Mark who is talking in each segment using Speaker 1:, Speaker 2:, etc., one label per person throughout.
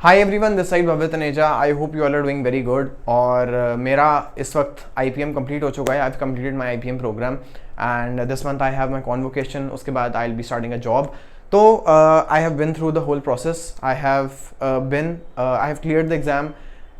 Speaker 1: High everyone, this side Bhavya Taneja. I hope you all are doing very good. और मेरा इस वक्त IPM कंप्लीट हो चुका है। I have completed my IPM programme and this month I have my convocation. उसके बाद I will be starting a job. तो I have been through the whole process. I have cleared the exam,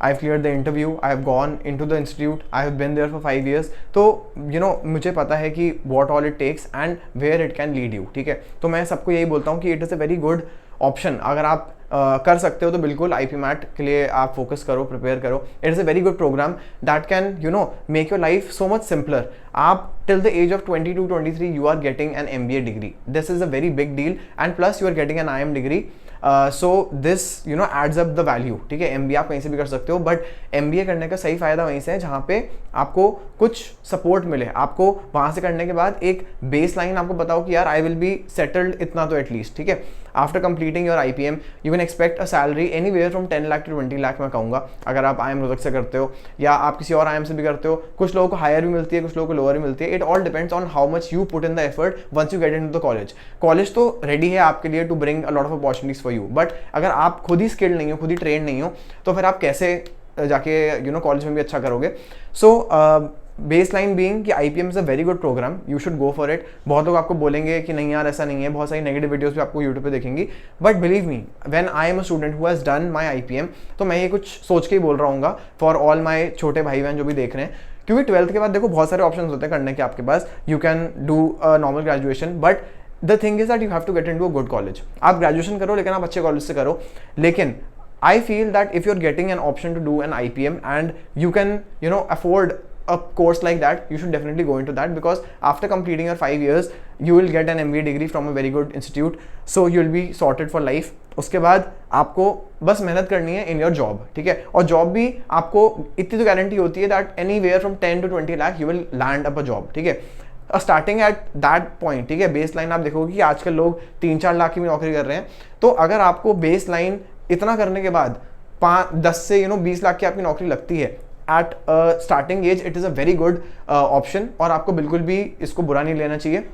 Speaker 1: I have cleared the interview, I have gone into the institute, I have been there for 5 years। तो मुझे पता है कि what all it takes and where it can lead you. ठीक है, तो मैं सबको यही बोलता हूँ कि it is a very good option. अगर आप कर सकते हो तो बिल्कुल IP मैट के लिए आप फोकस करो, प्रिपेयर करो। It is a very good programme that can make your life so much simpler. आप till the age of 22-23 you are getting an MBA degree. This is a very big deal and plus you are getting an IM degree. So this adds up the value. ठीक है, MBA आप कहीं से भी कर सकते हो, but MBA करने का सही फायदा वहीं से है जहाँ पे आपको कुछ सपोर्ट मिले। आपको वहाँ से करने के बाद एक बेस लाइन आपको बताओ कि यार आई विल बी सेटल्ड इतना तो एटलीस्ट। ठीक है, after completing your IPM you can expect a salary anywhere from 10 lakh to 20 lakh. मैं कहूँगा अगर आप IIM रोहतक से करते हो या आप किसी और IIM से भी करते हो, कुछ लोगों को हायर भी मिलती है, कुछ लोगों को लोअर भी मिलती है। It all depends on how much you put in the effort once you get into the college. College तो रेडी है आपके लिए to bring a lot of opportunities for you, but अगर आप खुद ही स्किल्ड नहीं हो, खुद ही ट्रेन नहीं हो, तो फिर आप कैसे जाके कॉलेज में भी अच्छा करोगे। सो बेस लाइन बीइंग कि IPM is a very good programme, you should go for it. बहुत लोग आपको बोलेंगे कि नहीं यार ऐसा नहीं है, बहुत सारी नेगेटिव वीडियोस भी आपको यूट्यूब पे देखेंगी, but believe me when I am a student who has done my IPM, तो मैं ये कुछ सोच के ही बोल रहा हूँ फॉर ऑल माई छोटे भाई बहन जो भी देख रहे हैं। क्योंकि 12th के बाद देखो बहुत सारे ऑप्शन होते हैं करने के आपके पास। You can do normal graduation, but the thing is that you have to get into a good college. आप ग्रेजुएशन करो लेकिन आप अच्छे कॉलेज से करो। लेकिन I feel that if you're getting an option to do an IPM and you can afford a course like that, you should definitely go into that, because after completing your 5 years you will get an MBA degree from a very good institute, so you'll be sorted for life। उसके बाद आपको बस मेहनत करनी है in your job. ठीक है, और जॉब भी आपको इतनी तो गारंटी होती है that anywhere from 10 to 20 lakh you will land up a job. ठीक है, स्टार्टिंग एट दैट पॉइंट। ठीक है, बेस लाइन आप देखोगे कि आजकल लोग 3-4 लाख की भी नौकरी कर रहे हैं। तो अगर आपको बेस लाइन इतना करने के बाद 10 से 20 लाख की आपकी नौकरी लगती है at starting age, it is a very good option और आपको बिल्कुल भी इसको बुरा नहीं लेना चाहिए।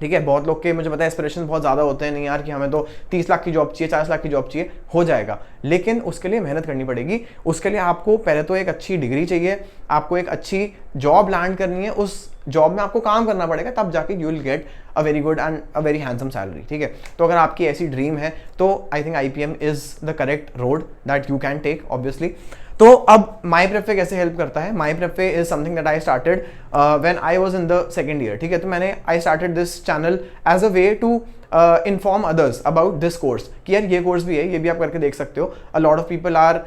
Speaker 1: ठीक है, बहुत लोग के मुझे पता है एस्पिरेशन बहुत ज़्यादा होते हैं, नहीं यार कि हमें तो 30 लाख की जॉब चाहिए, 40 लाख की जॉब चाहिए। हो जाएगा, लेकिन उसके लिए मेहनत करनी पड़ेगी। उसके लिए आपको पहले तो एक अच्छी डिग्री चाहिए, आपको एक अच्छी जॉब लैंड करनी है, उस जॉब में आपको काम करना पड़ेगा, तब जाके you will get a very good and a very handsome salary. ठीक है, तो अगर आपकी ऐसी ड्रीम है तो I think IPM is the correct road that you can take obviously. तो अब माई प्रेफे कैसे हेल्प करता है? My prepway is something that I started when I was in the second year. ठीक है, तो मैंने I started this channel as a way to inform others about this course कि यार ये कोर्स भी है, ये भी आप करके देख सकते हो। A lot of people are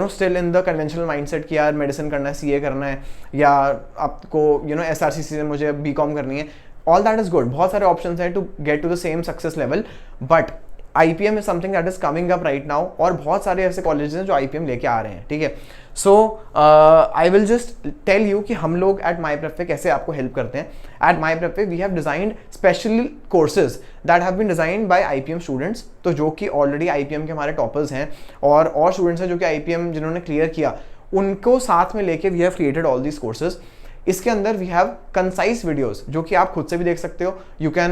Speaker 1: still in the conventional mindset कि यार मेडिसिन करना है, CA करना है, या आपको SRCC से मुझे BCom करनी है। ऑल दैट इज गुड, बहुत सारे ऑप्शंस हैं to get to the same success level, but IPM is something that is coming up right now, और बहुत सारे ऐसे कॉलेजेस हैं जो IPM लेके आ रहे हैं। ठीक है, so I will just tell you कि हम लोग एट माई प्रेफे कैसे आपको हेल्प करते हैं। At my prepway we have designed special courses that have been designed by IPM students, तो जो कि ऑलरेडी IPM के हमारे टॉपर्स हैं, और स्टूडेंट्स हैं जो कि IPM जिन्होंने क्लियर किया, उनको साथ में लेके we have created all these courses. इसके अंदर वी हैव कंसाइज वीडियोस जो कि आप खुद से भी देख सकते हो। You can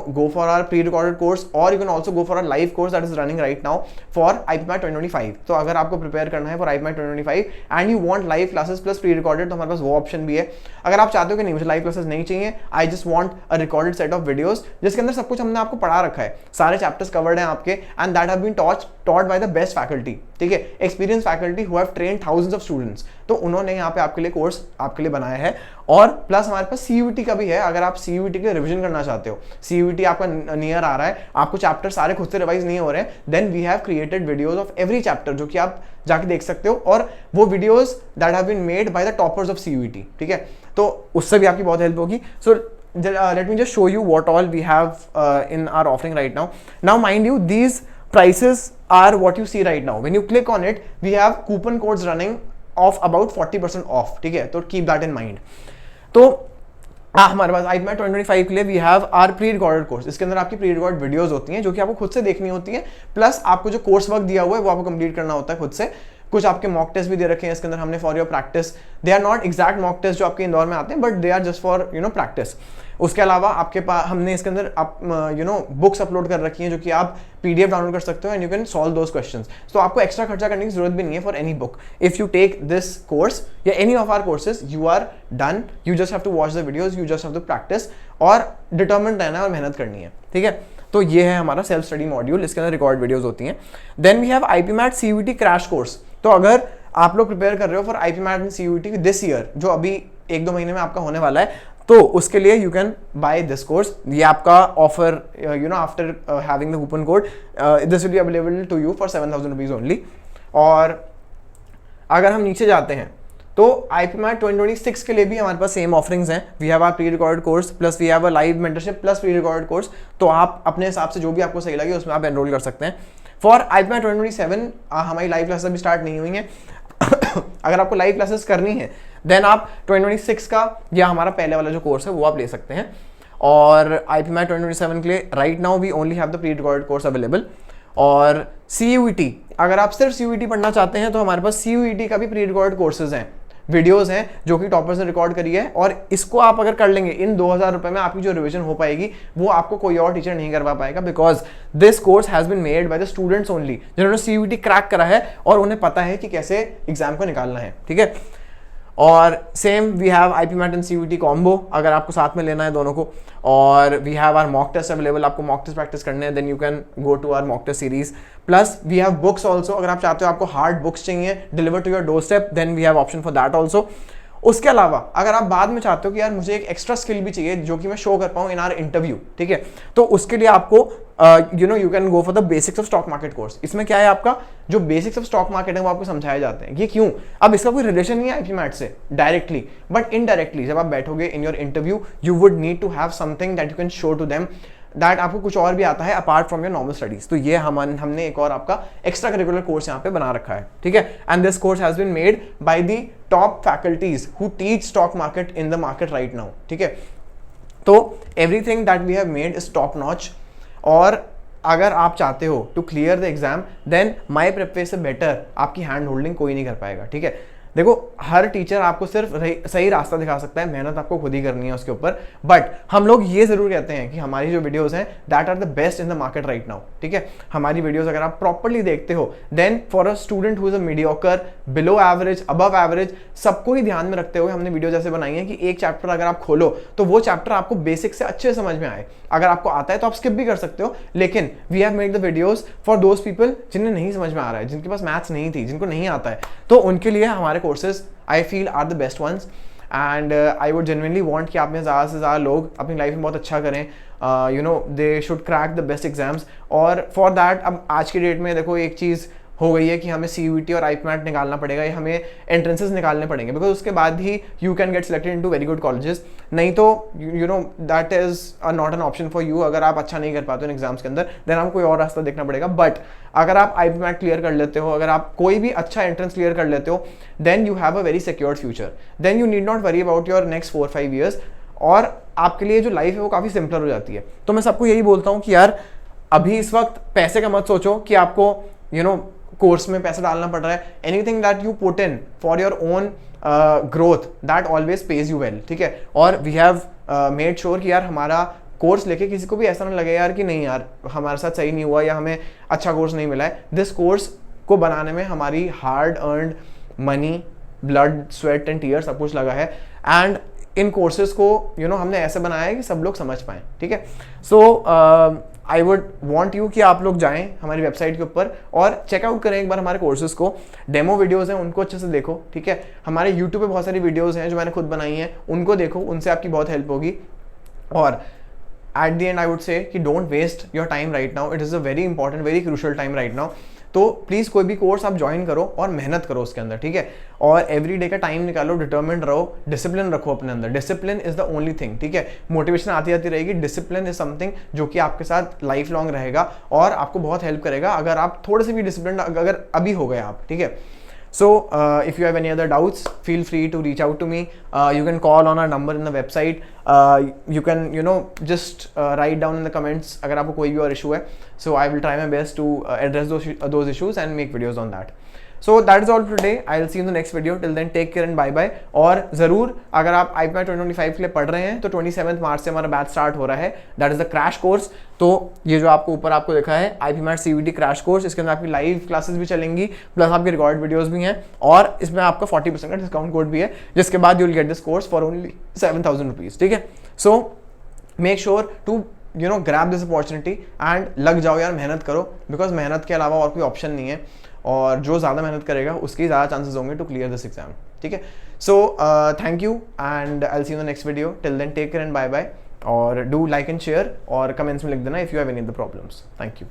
Speaker 1: go for our pre recorded course, और you can also go for our live course that is running right now for IPM 2025। तो अगर आपको प्रिपेयर करना है for IPM 2025 and you want live classes plus pre recorded, तो हमारे पास वो option भी है। अगर आप चाहते हो कि नहीं मुझे लाइव क्लासेस नहीं चाहिए, I just want a recorded set of videos जिसके अंदर सब कुछ हमने आपको पढ़ा रखा है, सारे चैप्टर्स कवर्ड हैं आपके, and that have been taught by the best faculty. ठीक है, experience faculty who have trained thousands of students, तो उन्होंने यहाँ पे आपके लिए कोर्स आपके लिए बनाया है। और प्लस हमारे पास CUET का भी है, अगर आप CUET के लिए रिवीजन करना चाहते हो, CUET आपका नियर आ रहा है, आपको चैप्टर सारे खुद से रिवाइज नहीं हो रहे हैं, then we have created videos of every chapter जो कि आप जाके देख सकते हो, और वो videos that have been made by the toppers of CUET। ठीक है, तो उससे भी आपकी बहुत हेल्प होगी। सो let me just show you what all we have in our offering right now. Now mind you, these prices are what you see right now. When you click on it, we have coupon codes running of about 40% off. ठीक है, तो keep that in mind. तो हमारे पास IPM 2025 के लिए we have our pre recorded course. इसके अंदर आपकी प्री रिकॉर्ड वीडियोस होती हैं जो कि आपको खुद से देखनी होती हैं, प्लस आपको जो कोर्स वर्क दिया हुआ है वो आपको कंप्लीट करना होता है खुद से। कुछ आपके मॉक टेस्ट भी दे रखे हैं इसके अंदर हमने for your practice. They are not exact mock test जो आपके इंदौर में आते हैं, but they are just for practice. उसके अलावा आपके पास हमने इसके अंदर आप बुक्स अपलोड कर रखी हैं जो कि आप PDF डाउनलोड कर सकते हो and you can solve those questions. तो आपको एक्स्ट्रा खर्चा करने की जरूरत भी नहीं है for any book. If you take this course या any of our courses, you are done. You just have to watch the videos, you just have to practice और डिटर्मिन्ड रहना है और मेहनत करनी है, ठीक है। तो ये है हमारा सेल्फ स्टडी मॉड्यूल, इसके अंदर रिकॉर्ड वीडियोस होती हैं। Then we have IPMAT CUET crash course. तो अगर आप लोग प्रिपेयर कर रहे हो for IPMAT and CUET this year, जो अभी 1-2 महीने में आपका होने वाला है, तो उसके लिए you can buy this course. ये आपका offer after having the coupon code this will be available to you for 7,000 rupees only. और अगर हम नीचे जाते हैं तो IPMAT 2026 के लिए भी हमारे पास सेम ऑफरिंग्स हैं। We have our pre record course plus we have a live mentorship plus pre record course. तो आप अपने हिसाब से जो भी आपको सही लगे उसमें आप एनरोल कर सकते हैं। फॉर IPMAT 2027 हमारी लाइव क्लासेस अभी स्टार्ट नहीं हुई हैं। अगर आपको लाइव क्लासेस करनी है देन आप 2026 का या हमारा पहले वाला जो कोर्स है वो आप ले सकते हैं। और IPMAT 2027 के लिए right now we only have the pre record course available. और CUET, अगर आप सिर्फ CUET पढ़ना चाहते हैं तो हमारे पास CUET का भी प्री रिकॉर्ड कोर्सेज हैं, वीडियोस हैं जो कि टॉपर्स ने रिकॉर्ड करी है। और इसको आप अगर कर लेंगे, इन 2,000 रुपए में आपकी जो रिवीजन हो पाएगी वो आपको कोई और टीचर नहीं करवा पाएगा, because this course has been made by the students only, जिन्होंने CUET क्रैक करा है और उन्हें पता है कि कैसे एग्जाम को निकालना है, ठीक है। और same we have IPMAT and CUET combo, अगर आपको साथ में लेना है दोनों को। और we have our mock test available, आपको मॉक टेस्ट प्रैक्टिस करने हैं, then you can go to our mock test series. Plus we have books also, अगर आप चाहते हो आपको हार्ड बुक्स चाहिए deliver to your doorstep, then we have option for that also. उसके अलावा अगर आप बाद में चाहते हो कि यार मुझे एक एक्स्ट्रा स्किल भी चाहिए जो कि मैं शो कर पाऊं इन आवर इंटरव्यू, ठीक है, तो उसके लिए आपको you can go for the basics of stock market course. इसमें क्या है, आपका जो बेसिक्स ऑफ स्टॉक मार्केट है वो आपको समझाए जाते हैं। ये क्यों? अब इसका कोई रिलेशन नहीं है IPMAT से डायरेक्टली, बट इनडायरेक्टली जब आप बैठोगे in your interview you would need to have something that you can show to them that आपको कुछ और भी आता है apart from your normal studies. तो ये हमने एक और आपका एक्स्ट्रा करिकुलर कोर्स यहाँ पे बना रखा है, ठीक है। And this course has been made by the top faculties who teach stock market in the market right now, ठीक है। तो everything that we have made is top notch. और अगर आप चाहते हो to clear the exam then my prepway से better आपकी हैंड होल्डिंग कोई नहीं कर पाएगा, ठीक है। देखो हर टीचर आपको सिर्फ सही रास्ता दिखा सकता है, मेहनत आपको खुद ही करनी है उसके ऊपर। बट हम लोग ये जरूर कहते हैं कि हमारी जो वीडियोस हैं that are the best in the market right now, ठीक है। हमारी वीडियोस अगर आप प्रॉपर्ली देखते हो then for a student who is a mediocre, below average, above average, सबको ही ध्यान में रखते हुए हमने वीडियो जैसे बनाई है कि एक चैप्टर अगर आप खोलो तो वो चैप्टर आपको बेसिक से अच्छे समझ में आए। अगर आपको आता है तो आप स्किप भी कर सकते हो, लेकिन we have made the videos for those people जिन्हें नहीं समझ में आ रहा है, जिनके पास मैथ्स नहीं थी, जिनको नहीं आता है, तो उनके लिए हमारे courses I feel are the best ones. And I would genuinely want कि आप में ज़्यादा से ज़्यादा लोग अपनी लाइफ में बहुत अच्छा करें, they should crack the best exams. और फॉर दैट अब आज की डेट में देखो एक चीज़ हो गई है कि हमें CUET और IPMAT निकालना पड़ेगा या हमें एंट्रेंसेस निकालने पड़ेंगे, बिकॉज उसके बाद ही you can get selected into very good colleges. नहीं तो that is not an option for you. अगर आप अच्छा नहीं कर पाते हो इन एग्जाम्स के अंदर देन आपको कोई और रास्ता देखना पड़ेगा। बट अगर आप IPMAT क्लियर कर लेते हो, अगर आप कोई भी अच्छा एंट्रेंस क्लियर कर लेते हो then you have a very secured future, then you need not worry about your next 4-5 years. और आपके लिए जो लाइफ है वो काफ़ी सिंपलर हो जाती है। तो मैं सबको यही बोलता हूँ कि यार अभी इस वक्त पैसे का मत सोचो कि आपको कोर्स में पैसा डालना पड़ रहा है। Anything that you put in for your own growth that always page you well, ठीक है। और वी हैव मेड श्योर कि यार हमारा कोर्स लेके किसी को भी ऐसा ना लगे यार कि नहीं यार हमारे साथ सही नहीं हुआ या हमें अच्छा कोर्स नहीं मिला है। दिस कोर्स को बनाने में हमारी hard earned money, blood, sweat and tear सब कुछ लगा है। एंड इन कोर्सेज को हमने ऐसे बनाया है कि सब लोग समझ पाएँ, ठीक है। So I would want you कि आप लोग जाएं हमारी वेबसाइट के ऊपर और चेकआउट करें एक बार हमारे कोर्सेज को। डेमो वीडियोस हैं उनको अच्छे से देखो, ठीक है। हमारे यूट्यूब पे बहुत सारी वीडियोस हैं जो मैंने खुद बनाई हैं, उनको देखो, उनसे आपकी बहुत हेल्प होगी। और at the end I would say कि don't waste your time right now, it is a very important, very crucial time right now. तो प्लीज़ कोई भी कोर्स आप ज्वाइन करो और मेहनत करो उसके अंदर, ठीक है। और एवरी डे का टाइम निकालो, डिटर्मिन्ड रहो, डिसिप्लिन रखो अपने अंदर। Discipline is the only thing, ठीक है। मोटिवेशन आती जाती रहेगी, डिसिप्लिन इज समथिंग जो कि आपके साथ लाइफ लॉन्ग रहेगा और आपको बहुत हेल्प करेगा अगर आप थोड़े से भी डिसिप्लिन अगर अभी हो गए आप, ठीक है। So if you have any other doubts, feel free to reach out to me. You can call on our number in the website. You can just write down in the comments अगर आपको कोई भी और issue है. So I will try my best to address those issues and make videos on that. So that is all today, I will see in the next video, till then take care and bye bye. और जरूर अगर आप IPMAT 2025 के लिए पढ़ रहे हैं तो 27 मार्च से हमारा बैच स्टार्ट हो रहा है, that is the crash course. तो ये जो आपको ऊपर आपको दिखा है IPMAT CVT क्रैश कोर्स, इसके अंदर आपकी लाइव क्लासेस भी चलेंगी, प्लस आपके रिकॉर्ड वीडियोस भी हैं, और इसमें आपका 40% का डिस्काउंट कोड भी है, जिसके बाद you will get this course for only 7,000 rupees, ठीक है। So make sure to grab this opportunity and लग जाओ यार, मेहनत करो, बिकॉज मेहनत के अलावा और कोई ऑप्शन नहीं है, और जो ज़्यादा मेहनत करेगा उसके ज़्यादा चांसेस होंगे टू क्लियर दिस एग्जाम, ठीक है। So thank you and I will see you in the next video, till then take care and bye bye, और डू लाइक एंड शेयर, और कमेंट्स में लिख देना if you have any other problems. Thank you.